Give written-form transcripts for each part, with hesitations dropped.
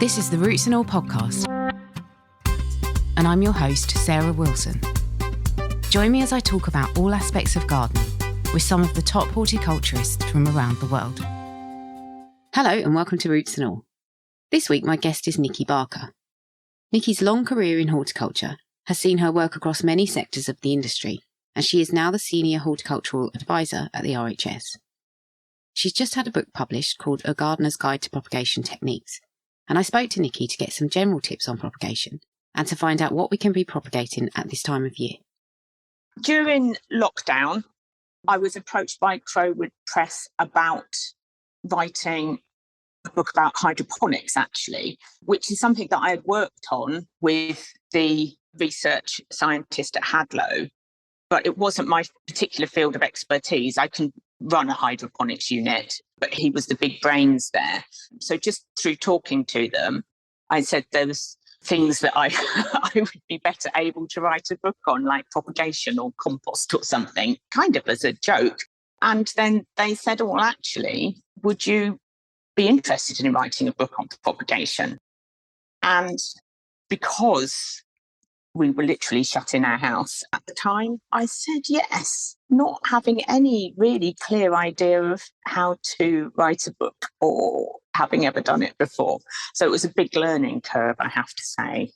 This is the Roots and All podcast, and I'm your host, Sarah Wilson. Join me as I talk about all aspects of gardening with some of the top horticulturists from around the world. Hello and welcome to Roots and All. This week my guest is Nikki Barker. Nikki's long career in horticulture has seen her work across many sectors of the industry, and she is now the Senior Horticultural Advisor at the RHS. She's just had a book published called A Gardener's Guide to Propagation Techniques, and I spoke to Nikki to get some general tips on propagation and to find out what we can be propagating at this time of year. During lockdown, I was approached by Crowood Press about writing a book about hydroponics, actually, which is something that I had worked on with the research scientist at Hadlow, but it wasn't my particular field of expertise. I can run a hydroponics unit, but he was the big brains there. So just through talking to them, I said there was things that I would be better able to write a book on, like propagation or compost or something, kind of as a joke. And then they said, well, actually, would you be interested in writing a book on propagation? And because we were literally shut in our house at the time, I said yes, not having any really clear idea of how to write a book or having ever done it before. So it was a big learning curve, I have to say.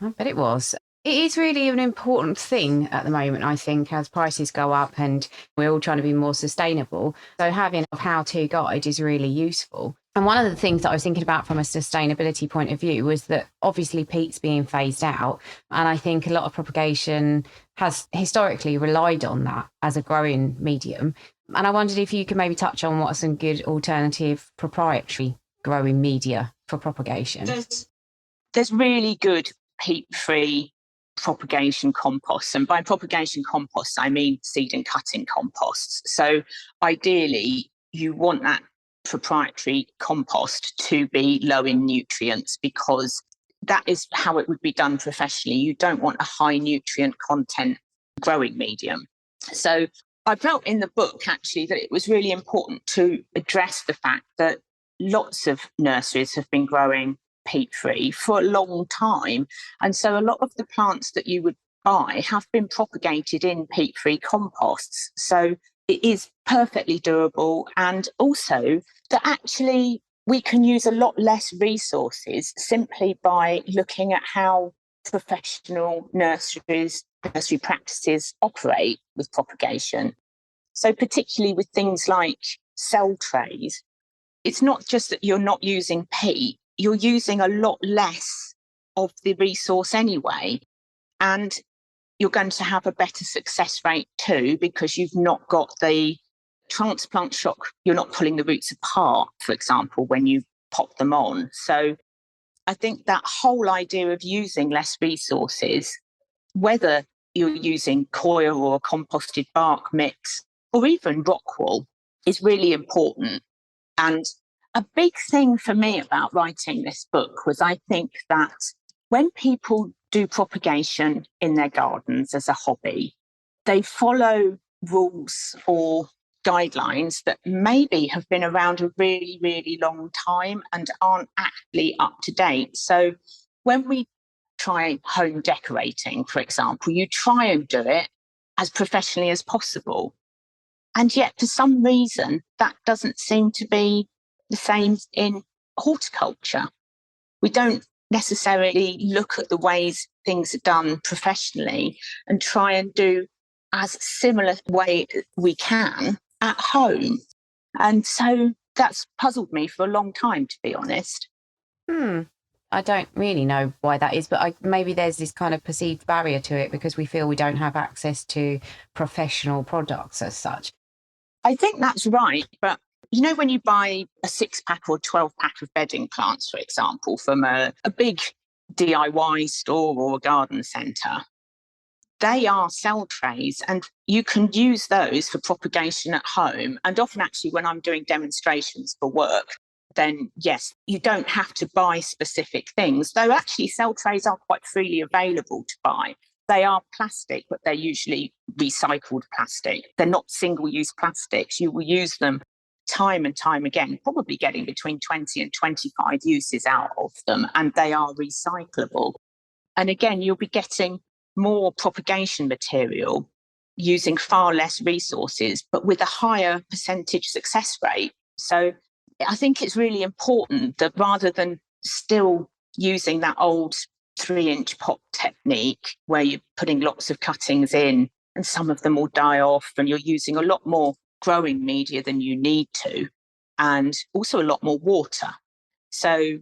I bet it was. It is really an important thing at the moment, I think, as prices go up and we're all trying to be more sustainable. So having a how-to guide is really useful. And one of the things that I was thinking about from a sustainability point of view was that obviously peat's being phased out. And I think a lot of propagation has historically relied on that as a growing medium. And I wondered if you could maybe touch on what are some good alternative proprietary growing media for propagation. There's really good peat-free propagation composts. And by propagation composts, I mean seed and cutting composts. So ideally, you want that proprietary compost to be low in nutrients, because that is how it would be done professionally. You don't want a high nutrient content growing medium. So I felt in the book actually that it was really important to address the fact that lots of nurseries have been growing peat-free for a long time. And so a lot of the plants that you would buy have been propagated in peat-free composts. So it is perfectly doable, and also that actually we can use a lot less resources simply by looking at how professional nursery practices operate with propagation. So particularly with things like cell trays, it's not just that you're not using peat, you're using a lot less of the resource anyway. And you're going to have a better success rate too, because you've not got the transplant shock. You're not pulling the roots apart, for example, when you pop them on. So I think that whole idea of using less resources, whether you're using coir or composted bark mix, or even rock wool, is really important. And a big thing for me about writing this book was I think that when people do propagation in their gardens as a hobby, they follow rules or guidelines that maybe have been around a really, really long time and aren't actually up to date. So when we try home decorating, for example, you try and do it as professionally as possible. And yet, for some reason, that doesn't seem to be the same in horticulture. We don't necessarily look at the ways things are done professionally and try and do as similar way we can at home. And so that's puzzled me for a long time, to be honest. I don't really know why that is, but maybe there's this kind of perceived barrier to it because we feel we don't have access to professional products as such. I think that's right, but you know, when you buy a 6-pack or 12-pack of bedding plants, for example, from a big DIY store or a garden centre, they are cell trays and you can use those for propagation at home. And often actually when I'm doing demonstrations for work, then yes, you don't have to buy specific things, though actually cell trays are quite freely available to buy. They are plastic, but they're usually recycled plastic. They're not single-use plastics. You will use them time and time again, probably getting between 20 and 25 uses out of them, and they are recyclable. And again, you'll be getting more propagation material using far less resources, but with a higher percentage success rate. So I think it's really important that rather than still using that old 3-inch pot technique where you're putting lots of cuttings in and some of them will die off and you're using a lot more growing media than you need to, and also a lot more water. So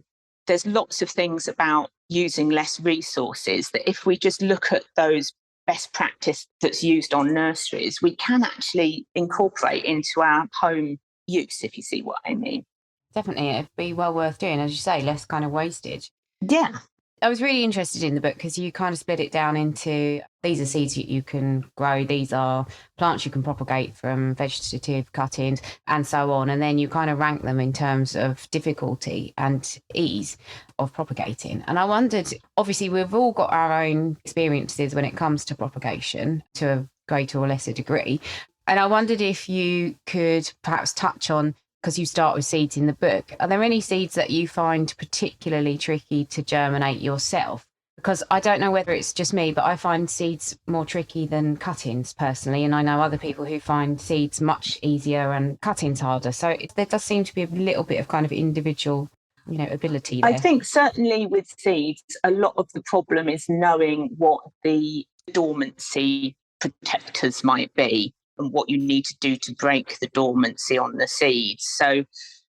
there's lots of things about using less resources that if we just look at those best practice that's used on nurseries, we can actually incorporate into our home use, if you see what I mean. Definitely, it'd be well worth doing, as you say, less kind of wastage. Yeah. I was really interested in the book because you kind of split it down into these are seeds that you can grow, these are plants you can propagate from vegetative cuttings and so on. And then you kind of rank them in terms of difficulty and ease of propagating. And I wondered, obviously, we've all got our own experiences when it comes to propagation to a greater or lesser degree. And I wondered if you could perhaps touch on, because you start with seeds in the book, are there any seeds that you find particularly tricky to germinate yourself? Because I don't know whether it's just me, but I find seeds more tricky than cuttings personally. And I know other people who find seeds much easier and cuttings harder. So there does seem to be a little bit of kind of individual, ability there. I think certainly with seeds, a lot of the problem is knowing what the dormancy protectors might be and what you need to do to break the dormancy on the seeds. So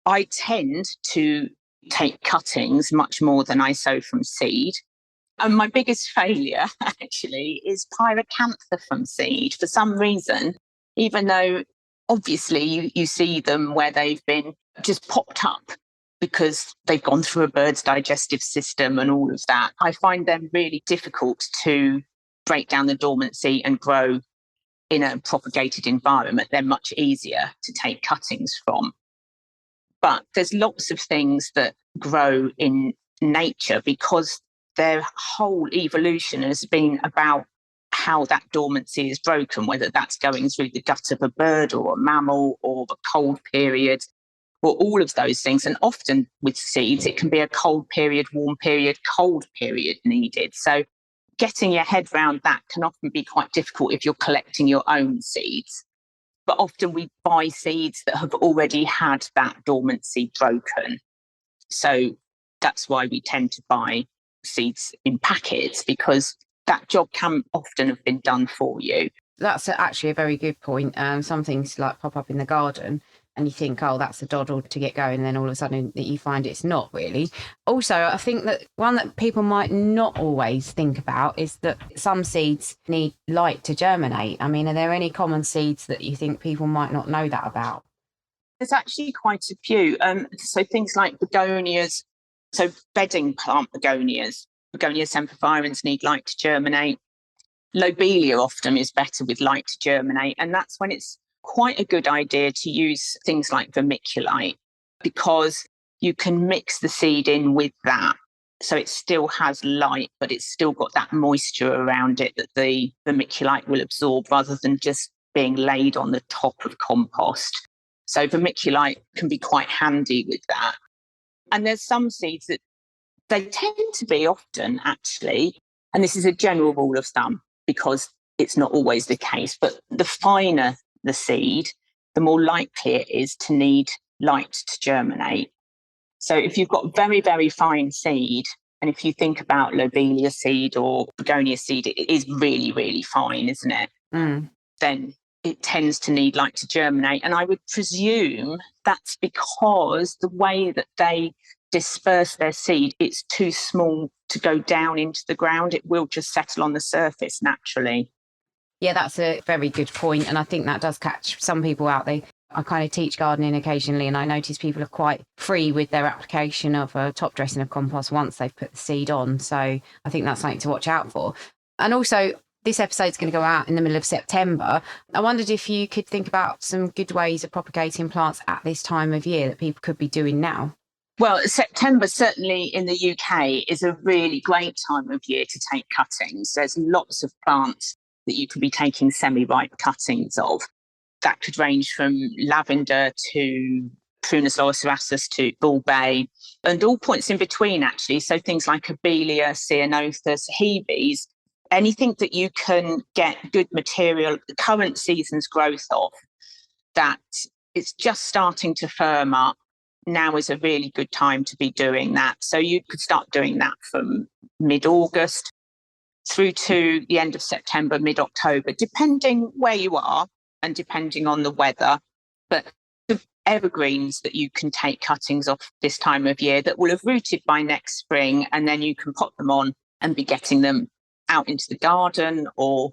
I tend to take cuttings much more than I sow from seed. And my biggest failure actually is pyracantha from seed. For some reason, even though obviously you see them where they've been just popped up because they've gone through a bird's digestive system and all of that, I find them really difficult to break down the dormancy and grow in a propagated environment. They're much easier to take cuttings from. But there's lots of things that grow in nature because their whole evolution has been about how that dormancy is broken, whether that's going through the gut of a bird or a mammal or the cold period or all of those things. And often with seeds, it can be a cold period, warm period, cold period needed. So getting your head around that can often be quite difficult if you're collecting your own seeds. But often we buy seeds that have already had that dormancy broken. So that's why we tend to buy seeds in packets, because that job can often have been done for you. That's actually a very good point. Some things like pop up in the garden and you think, oh, that's a doddle to get going. And then all of a sudden that you find it's not really. Also, I think that one that people might not always think about is that some seeds need light to germinate. I mean, are there any common seeds that you think people might not know that about? There's actually quite a few. So things like begonias, so bedding plant begonias, Begonia sempervirens need light to germinate. Lobelia often is better with light to germinate. And that's when it's quite a good idea to use things like vermiculite, because you can mix the seed in with that. So it still has light, but it's still got that moisture around it that the vermiculite will absorb rather than just being laid on the top of compost. So vermiculite can be quite handy with that. And there's some seeds that they tend to be often actually, and this is a general rule of thumb because it's not always the case, but the finer the seed, the more likely it is to need light to germinate. So if you've got very, very fine seed, and if you think about lobelia seed or begonia seed, it is really, really fine, isn't it? Then it tends to need light to germinate. And I would presume that's because the way that they disperse their seed, it's too small to go down into the ground. It will just settle on the surface naturally. Yeah, that's a very good point. And I think that does catch some people out. I kind of teach gardening occasionally, and I notice people are quite free with their application of a top dressing of compost once they've put the seed on. So I think that's something to watch out for. And also, this episode's going to go out in the middle of September. I wondered if you could think about some good ways of propagating plants at this time of year that people could be doing now. Well, September, certainly in the UK, is a really great time of year to take cuttings. There's lots of plants that you could be taking semi-ripe cuttings of. that could range from lavender to Prunus loricerasus to bulbe, and all points in between, actually. So things like Abelia, Ceanothus, Hebes, anything that you can get good material, the current season's growth of, that it's just starting to firm up. Now is a really good time to be doing that. So you could start doing that from mid-August through to the end of September, mid-October, depending where you are and depending on the weather. But the evergreens that you can take cuttings off this time of year that will have rooted by next spring, and then you can pop them on and be getting them out into the garden, or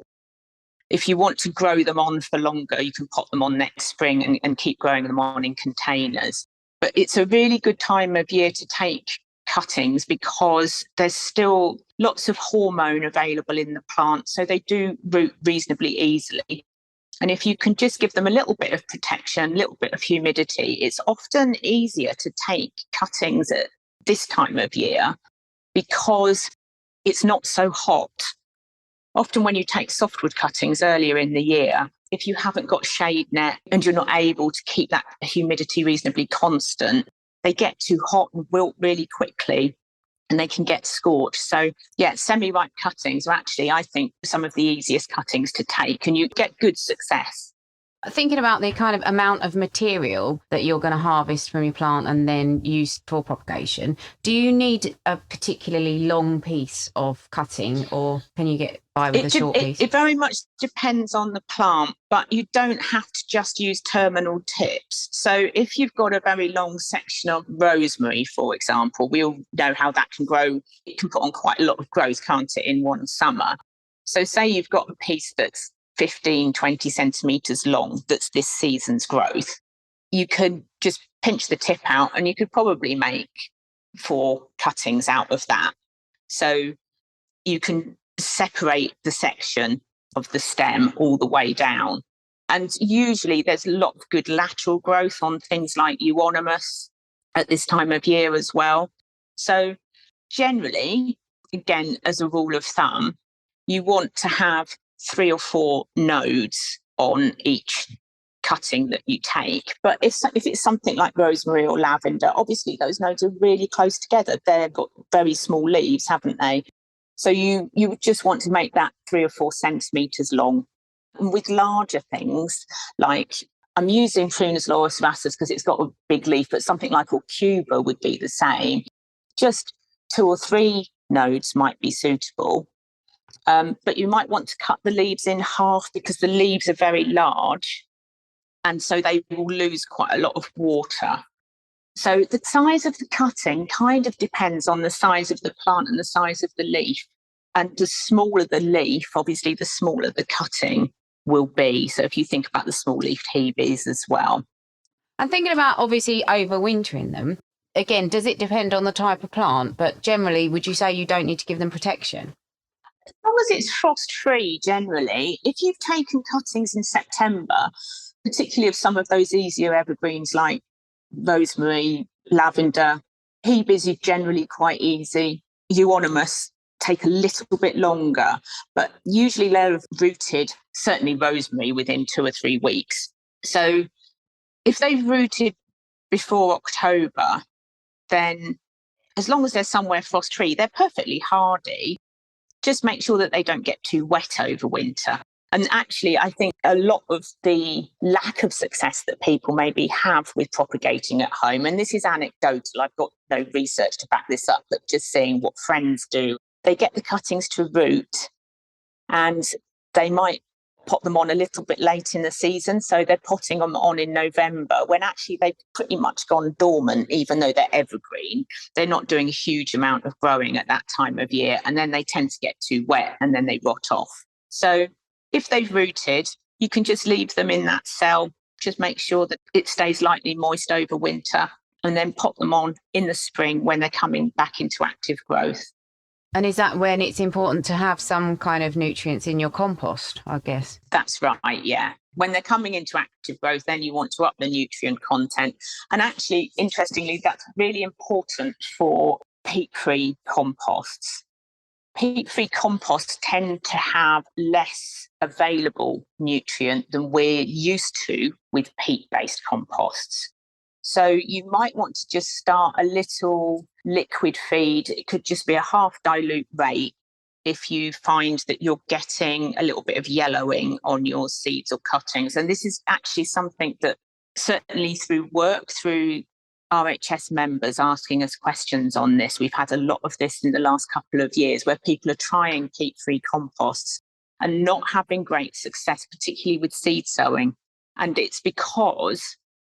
if you want to grow them on for longer, you can pop them on next spring and keep growing them on in containers. But it's a really good time of year to take cuttings because there's still lots of hormone available in the plant, so they do root reasonably easily. And if you can just give them a little bit of protection, a little bit of humidity, it's often easier to take cuttings at this time of year because it's not so hot. Often when you take softwood cuttings earlier in the year, if you haven't got shade net and you're not able to keep that humidity reasonably constant, they get too hot and wilt really quickly and they can get scorched. So yeah, semi-ripe cuttings are actually, I think, some of the easiest cuttings to take, and you get good success. Thinking about the kind of amount of material that you're going to harvest from your plant and then use for propagation, do you need a particularly long piece of cutting, or can you get by with a short piece? It very much depends on the plant, but you don't have to just use terminal tips. So if you've got a very long section of rosemary, for example, we all know how that can grow. It can put on quite a lot of growth, can't it, in one summer? So say you've got a piece that's 15, 20 centimetres long, that's this season's growth. You could just pinch the tip out and you could probably make 4 cuttings out of that. So you can separate the section of the stem all the way down. And usually there's a lot of good lateral growth on things like euonymus at this time of year as well. So generally, again, as a rule of thumb, you want to have 3 or 4 nodes on each cutting that you take. But if it's something like rosemary or lavender, obviously those nodes are really close together. They've got very small leaves, haven't they? So you just want to make that 3 or 4 centimetres long. And with larger things, like I'm using Prunus loricerasus because it's got a big leaf, but something like Cuba would be the same. Just 2 or 3 nodes might be suitable. But you might want to cut the leaves in half because the leaves are very large and so they will lose quite a lot of water. So the size of the cutting kind of depends on the size of the plant and the size of the leaf. And the smaller the leaf, obviously the smaller the cutting will be. So if you think about the small-leafed Hebes as well. I'm thinking about obviously overwintering them. Again, does it depend on the type of plant? But generally, would you say you don't need to give them protection? As long as it's frost-free, generally, if you've taken cuttings in September, particularly of some of those easier evergreens like rosemary, lavender, Hebes is generally quite easy. Euonymus take a little bit longer, but usually they're rooted, certainly rosemary, within 2 or 3 weeks. So if they've rooted before October, then as long as they're somewhere frost-free, they're perfectly hardy. Just make sure that they don't get too wet over winter. And actually, I think a lot of the lack of success that people maybe have with propagating at home, and this is anecdotal, I've got no research to back this up, but just seeing what friends do, they get the cuttings to root and they might pop them on a little bit late in the season. So they're potting them on in November when actually they've pretty much gone dormant, even though they're evergreen. They're not doing a huge amount of growing at that time of year. And then they tend to get too wet and then they rot off. So if they've rooted, you can just leave them in that cell. Just make sure that it stays lightly moist over winter and then pop them on in the spring when they're coming back into active growth. And is that when it's important to have some kind of nutrients in your compost, I guess? That's right, yeah. When they're coming into active growth, then you want to up the nutrient content. And actually, interestingly, that's really important for peat-free composts. Peat-free composts tend to have less available nutrient than we're used to with peat-based composts. So you might want to just start a little liquid feed. It could just be a half dilute rate if you find that you're getting a little bit of yellowing on your seeds or cuttings. And this is actually something that certainly through RHS members asking us questions on this, we've had a lot of this in the last couple of years where people are trying peat-free composts and not having great success, particularly with seed sowing. And it's because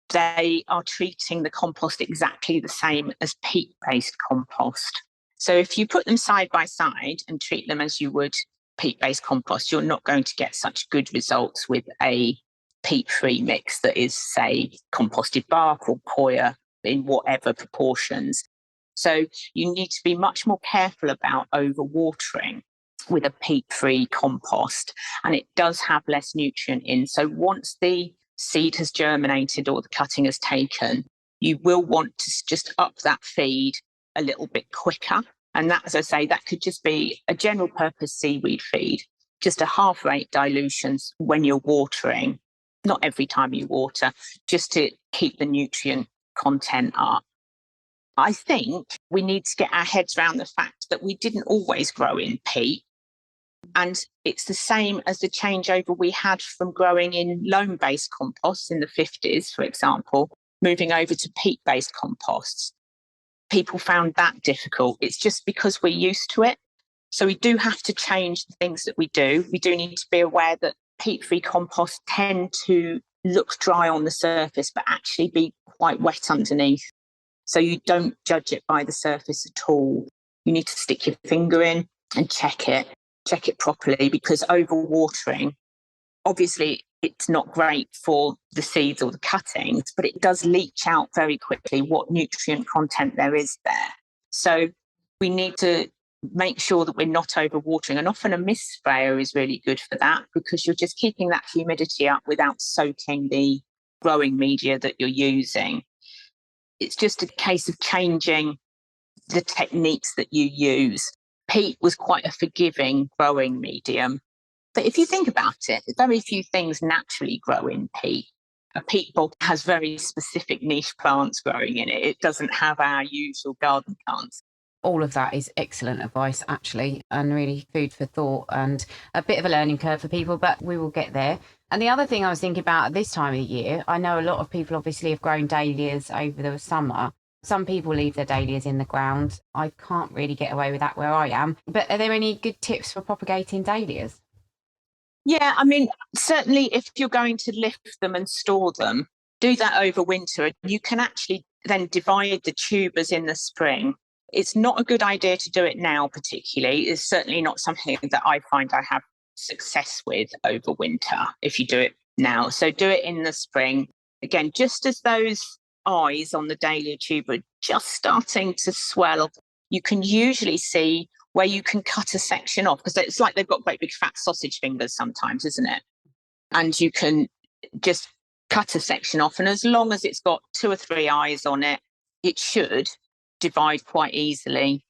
they are treating the compost exactly the same as peat-based compost. So if you put them side by side and treat them as you would peat-based compost, you're not going to get such good results with a peat-free mix that is, say, composted bark or coir in whatever proportions. So you need to be much more careful about overwatering with a peat-free compost, and it does have less nutrient in. So once the seed has germinated or the cutting has taken, you will want to just up that feed a little bit quicker. And that, as I say, that could just be a general purpose seaweed feed, just a half rate dilutions when you're watering, not every time you water, just to keep the nutrient content up. I think we need to get our heads around the fact that we didn't always grow in peat. And it's the same as the changeover we had from growing in loam-based composts in the 50s, for example, moving over to peat-based composts. People found that difficult. It's just because we're used to it. So we do have to change the things that we do. We do need to be aware that peat-free composts tend to look dry on the surface, but actually be quite wet underneath. So you don't judge it by the surface at all. You need to stick your finger in and check it properly, because overwatering, obviously it's not great for the seeds or the cuttings, but it does leach out very quickly what nutrient content there is there. So we need to make sure that we're not overwatering. And often a mist sprayer is really good for that, because you're just keeping that humidity up without soaking the growing media that you're using. It's just a case of changing the techniques that you use. Peat was quite a forgiving growing medium. But if you think about it, very few things naturally grow in peat. A peat bog has very specific niche plants growing in it. It doesn't have our usual garden plants. All of that is excellent advice, actually, and really food for thought, and a bit of a learning curve for people, but we will get there. And the other thing I was thinking about at this time of the year, I know a lot of people obviously have grown dahlias over the summer. Some people leave their dahlias in the ground. I can't really get away with that where I am. But are there any good tips for propagating dahlias? Yeah, I mean, certainly if you're going to lift them and store them, do that over winter. You can actually then divide the tubers in the spring. It's not a good idea to do it now, particularly. It's certainly not something that I find I have success with over winter if you do it now. So do it in the spring. Again, just as those eyes on the dahlia tuber are just starting to swell, you can usually see where you can cut a section off, because it's like they've got great big fat sausage fingers sometimes, isn't it? And you can just cut a section off. And as long as it's got 2 or 3 eyes on it, it should divide quite easily.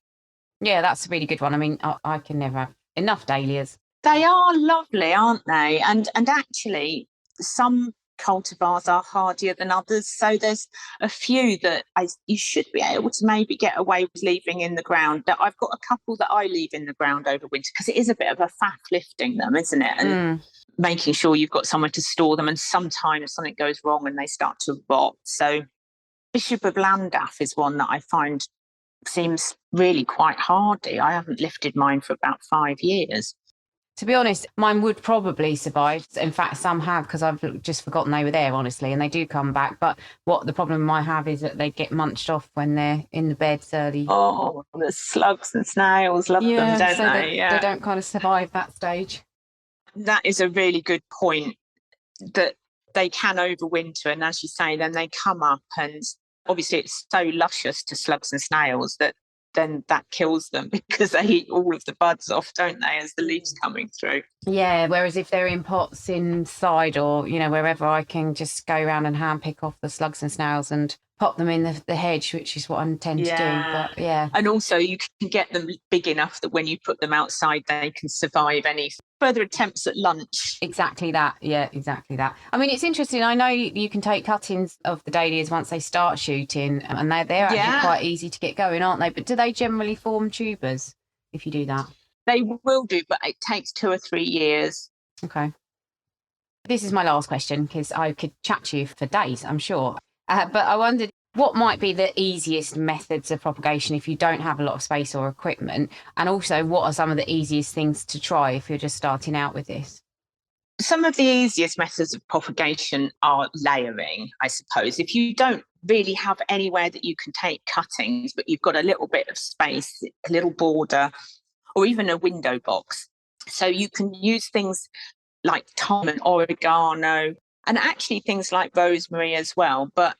Yeah, that's a really good one. I mean, I can never have enough dahlias. They are lovely, aren't they? And actually, some cultivars are hardier than others. So there's a few that you should be able to maybe get away with leaving in the ground. I've got a couple that I leave in the ground over winter, because it is a bit of a faff lifting them, isn't it? And making sure you've got somewhere to store them. And sometimes something goes wrong and they start to rot. So Bishop of Llandaff is one that I find seems really quite hardy. I haven't lifted mine for about 5 years. To be honest, mine would probably survive. In fact, some have, because I've just forgotten they were there, honestly, and they do come back. But what the problem I have is that they get munched off when they're in the beds early. Oh, the slugs and snails love them, don't they? They don't kind of survive that stage. That is a really good point, that they can overwinter. And as you say, then they come up, and obviously it's so luscious to slugs and snails that then that kills them, because they eat all of the buds off, don't they, as the leaves coming through. Yeah, whereas if they're in pots inside, or, you know, wherever, I can just go around and hand pick off the slugs and snails and pop them in the hedge, which is what I tend to do. But yeah. And also you can get them big enough that when you put them outside, they can survive any further attempts at lunch. Exactly that. Yeah, exactly that. I mean, it's interesting. I know you can take cuttings of the dahlias once they start shooting, and they're actually quite easy to get going, aren't they? But do they generally form tubers if you do that? They will do, but it takes 2 or 3 years. Okay. This is my last question, because I could chat to you for days, I'm sure. But I wondered, what might be the easiest methods of propagation if you don't have a lot of space or equipment? And also, what are some of the easiest things to try if you're just starting out with this? Some of the easiest methods of propagation are layering, I suppose. If you don't really have anywhere that you can take cuttings, but you've got a little bit of space, a little border, or even a window box. So you can use things like thyme and oregano, and actually things like rosemary as well. But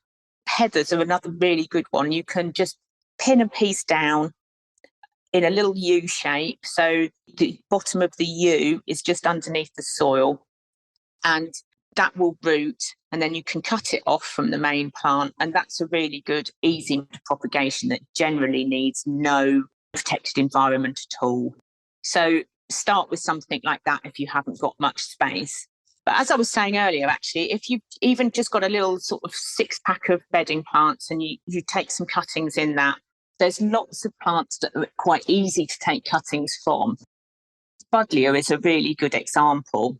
heathers are another really good one. You can just pin a piece down in a little U shape. So the bottom of the U is just underneath the soil, and that will root, and then you can cut it off from the main plant. And that's a really good, easy propagation that generally needs no protected environment at all. So start with something like that if you haven't got much space. But as I was saying earlier, actually, if you've even just got a little sort of 6-pack of bedding plants and you take some cuttings in that, there's lots of plants that are quite easy to take cuttings from. Dahlia is a really good example.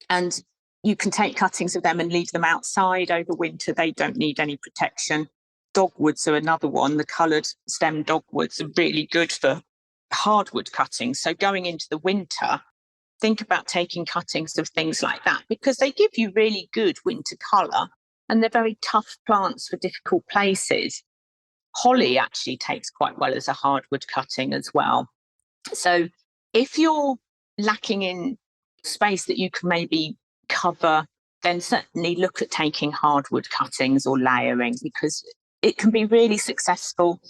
And you can take cuttings of them and leave them outside over winter. They don't need any protection. Dogwoods are another one. The coloured stem dogwoods are really good for hardwood cuttings. So going into the winter, think about taking cuttings of things like that, because they give you really good winter colour and they're very tough plants for difficult places. Holly actually takes quite well as a hardwood cutting as well. So if you're lacking in space that you can maybe cover, then certainly look at taking hardwood cuttings or layering, because it can be really successful,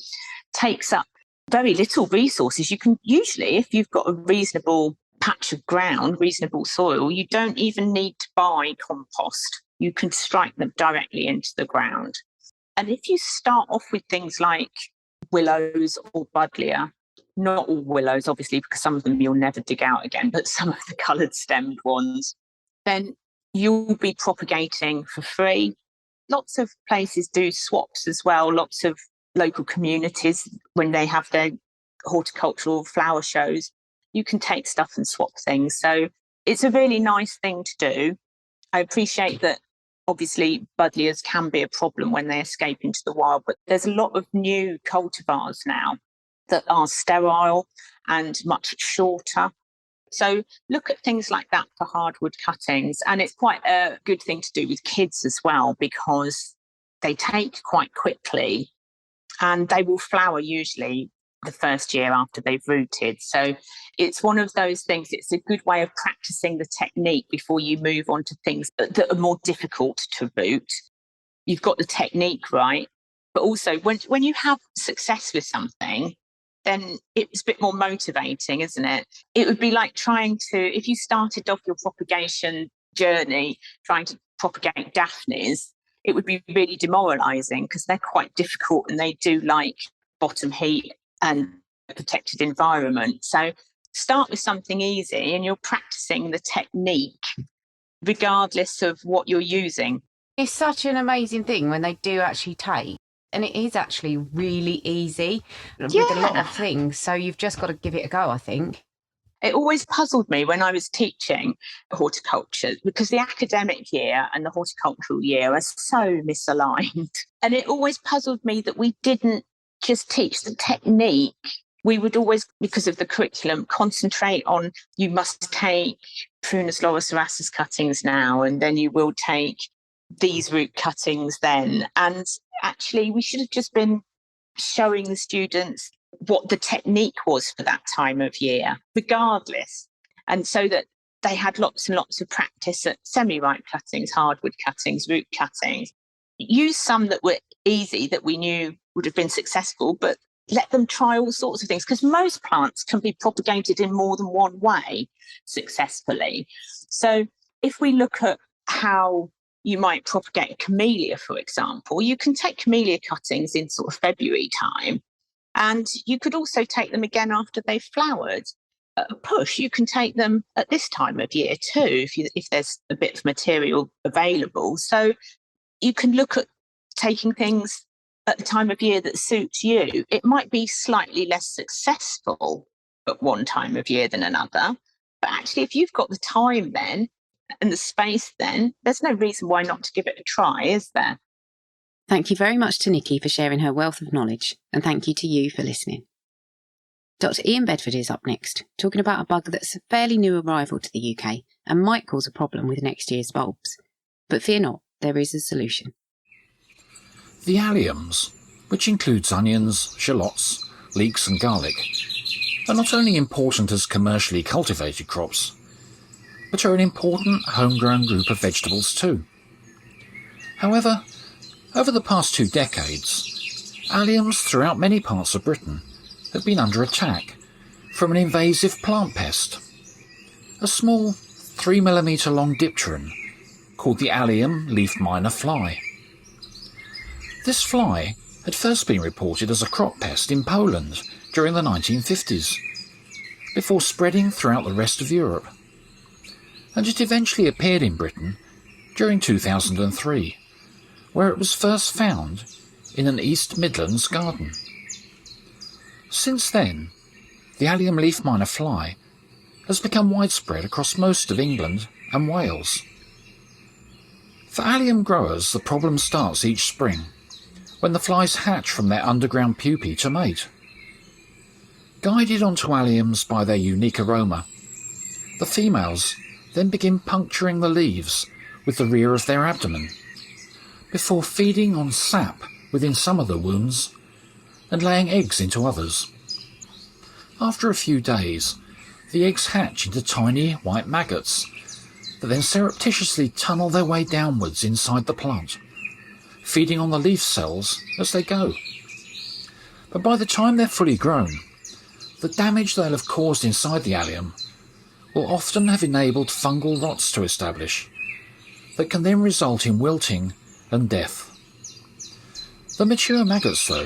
takes up very little resources. You can usually, if you've got a reasonable patch of ground, reasonable soil, you don't even need to buy compost. You can strike them directly into the ground. And if you start off with things like willows or buddleia, not all willows, obviously, because some of them you'll never dig out again, but some of the coloured stemmed ones, then you'll be propagating for free. Lots of places do swaps as well. Lots of local communities, when they have their horticultural flower shows, you can take stuff and swap things. So it's a really nice thing to do. I appreciate that obviously buddleias can be a problem when they escape into the wild, but there's a lot of new cultivars now that are sterile and much shorter. So look at things like that for hardwood cuttings. And it's quite a good thing to do with kids as well, because they take quite quickly and they will flower usually the first year after they've rooted. So it's one of those things, it's a good way of practicing the technique before you move on to things that are more difficult to root. You've got the technique right, but also when you have success with something, then it's a bit more motivating, isn't it? It would be like trying to, if you started off your propagation journey trying to propagate Daphnes, it would be really demoralising because they're quite difficult and they do like bottom heat and a protected environment. So start with something easy and you're practicing the technique regardless of what you're using. It's such an amazing thing when they do actually take. And it is actually really easy with a lot of things. So you've just got to give it a go, I think. It always puzzled me when I was teaching horticulture, because the academic year and the horticultural year are so misaligned. And it always puzzled me that we didn't just teach the technique. We would always, because of the curriculum, concentrate on you must take Prunus lorocerassus cuttings now, and then you will take these root cuttings then. And actually, we should have just been showing the students what the technique was for that time of year, regardless. And so that they had lots and lots of practice at semi-ripe cuttings, hardwood cuttings, root cuttings. Use some that were easy, that we knew would have been successful, but let them try all sorts of things, because most plants can be propagated in more than one way successfully. So if we look at how you might propagate a camellia, for example. You can take camellia cuttings in sort of February time, and you could also take them again after they've flowered. At a push, you can take them at this time of year too, if there's a bit of material available. So you can look at taking things at the time of year that suits you. It might be slightly less successful at one time of year than another, but actually, if you've got the time then and the space then, there's no reason why not to give it a try, is there? Thank you very much to Nikki for sharing her wealth of knowledge, and thank you to you for listening. Dr. Ian Bedford is up next, talking about a bug that's a fairly new arrival to the UK and might cause a problem with next year's bulbs. But fear not, there is a solution. The alliums, which includes onions, shallots, leeks and garlic, are not only important as commercially cultivated crops, but are an important homegrown group of vegetables too. However, over the past 2 decades, alliums throughout many parts of Britain have been under attack from an invasive plant pest, a small 3mm long dipteran called the Allium leaf miner fly. This fly had first been reported as a crop pest in Poland during the 1950s, before spreading throughout the rest of Europe, and it eventually appeared in Britain during 2003, where it was first found in an East Midlands garden. Since then, the Allium leaf miner fly has become widespread across most of England and Wales. For allium growers, the problem starts each spring, when the flies hatch from their underground pupae to mate. Guided onto alliums by their unique aroma, the females then begin puncturing the leaves with the rear of their abdomen, before feeding on sap within some of the wounds and laying eggs into others. After a few days, the eggs hatch into tiny white maggots that then surreptitiously tunnel their way downwards inside the plant, feeding on the leaf cells as they go. But by the time they're fully grown, the damage they'll have caused inside the allium will often have enabled fungal rots to establish that can then result in wilting and death. The mature maggots, though,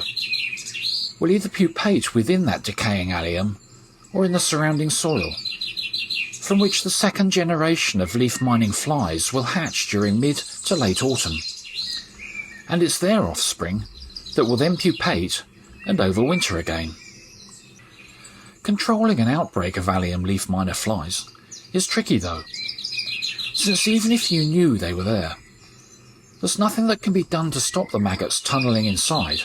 will either pupate within that decaying allium or in the surrounding soil, from which the second generation of leaf mining flies will hatch during mid to late autumn. And it's their offspring that will then pupate and overwinter again. Controlling an outbreak of allium leaf miner flies is tricky though, since even if you knew they were there, there's nothing that can be done to stop the maggots tunnelling inside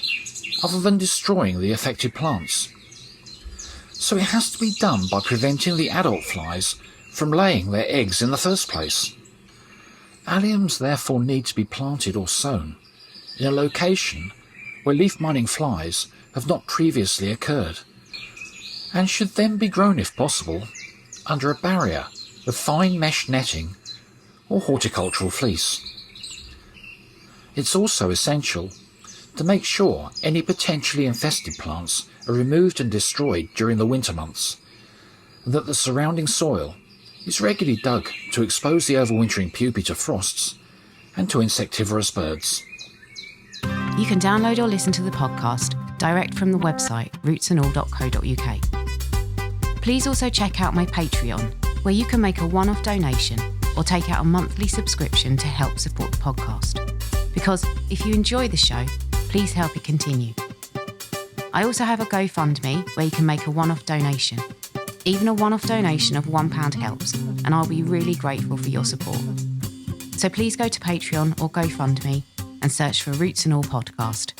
other than destroying the affected plants. So it has to be done by preventing the adult flies from laying their eggs in the first place. Alliums therefore need to be planted or sown in a location where leaf mining flies have not previously occurred, and should then be grown, if possible, under a barrier of fine mesh netting or horticultural fleece. It's also essential to make sure any potentially infested plants are removed and destroyed during the winter months, and that the surrounding soil is regularly dug to expose the overwintering pupae to frosts and to insectivorous birds. You can download or listen to the podcast direct from the website rootsandall.co.uk. Please also check out my Patreon, where you can make a one-off donation or take out a monthly subscription to help support the podcast. Because if you enjoy the show, please help it continue. I also have a GoFundMe where you can make a one-off donation. Even a one-off donation of £1 helps, and I'll be really grateful for your support. So please go to Patreon or GoFundMe and search for Roots and All Podcast.